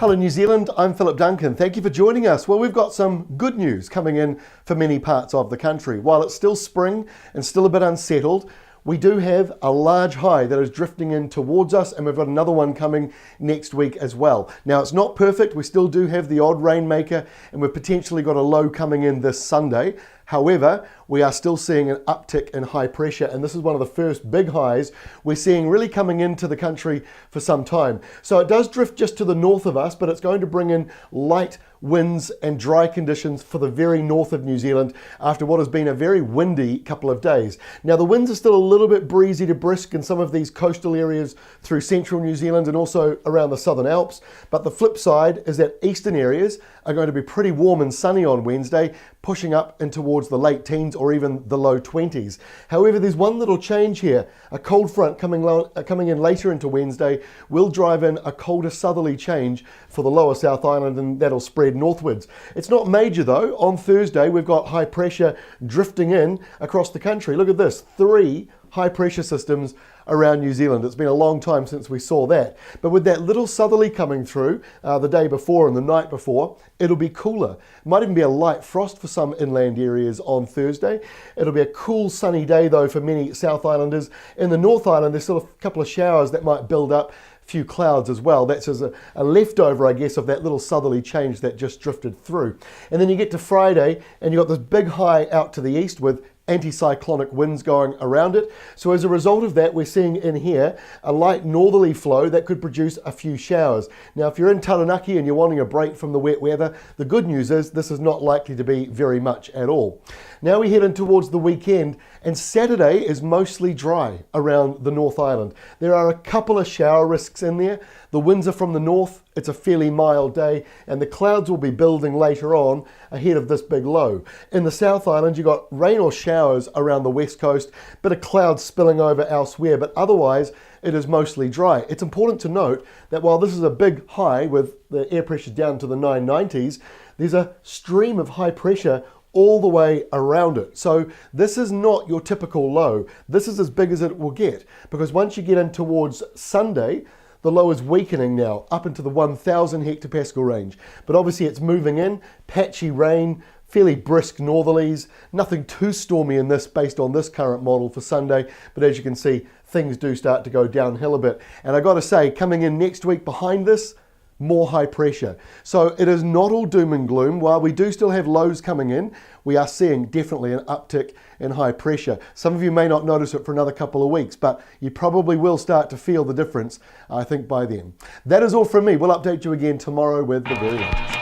Hello New Zealand, I'm Philip Duncan. Thank you for joining us. Well, we've got some good news coming in for many parts of the country. While it's still spring and still a bit unsettled, we do have a large high that is drifting in towards us, and we've got another one coming next week as well. Now, it's not perfect. We still do have the odd rainmaker, and we've potentially got a low coming in this Sunday. However, we are still seeing an uptick in high pressure, and this is one of the first big highs we're seeing really coming into the country for some time. So it does drift just to the north of us, but it's going to bring in light winds and dry conditions for the very north of New Zealand after what has been a very windy couple of days. Now, the winds are still a little bit breezy to brisk in some of these coastal areas through central New Zealand and also around the Southern Alps, but the flip side is that eastern areas are going to be pretty warm and sunny on Wednesday, pushing up in towards the late teens or even the low 20s. However, there's one little change here. A cold front coming in later into Wednesday will drive in a colder southerly change for the lower South Island, and that'll spread northwards. It's not major though. On Thursday, we've got high pressure drifting in across the country. Look at this, 3 high pressure systems around New Zealand. It's been a long time since we saw that. But with that little southerly coming through the day before and the night before, it'll be cooler. Might even be a light frost for some inland areas on Thursday. It'll be a cool sunny day though for many South Islanders. In the North Island, there's still a couple of showers that might build up, few clouds as well. That's as a leftover, I guess, of that little southerly change that just drifted through. And then you get to Friday and you've got this big high out to the east with anticyclonic winds going around it. So as a result of that, we're seeing in here a light northerly flow that could produce a few showers. Now, if you're in Taranaki and you're wanting a break from the wet weather, the good news is this is not likely to be very much at all. Now we head in towards the weekend, and Saturday is mostly dry around the North Island. There are a couple of shower risks in there. The winds are from the north. It's a fairly mild day, and the clouds will be building later on ahead of this big low. In the South Island, you've got rain or showers around the west coast, bit of clouds spilling over elsewhere, but otherwise it is mostly dry. It's important to note that while this is a big high with the air pressure down to the 990s, there's a stream of high pressure all the way around it. So this is not your typical low. This is as big as it will get, because once you get in towards Sunday, the low is weakening now up into the 1,000 hectopascal range. But obviously it's moving in, patchy rain, fairly brisk northerlies, nothing too stormy in this based on this current model for Sunday. But as you can see, things do start to go downhill a bit. And I got to say, coming in next week behind this, more high pressure. So it is not all doom and gloom. While we do still have lows coming in, we are seeing definitely an uptick in high pressure. Some of you may not notice it for another couple of weeks, but you probably will start to feel the difference, I think, by then. That is all from me. We'll update you again tomorrow with the very latest.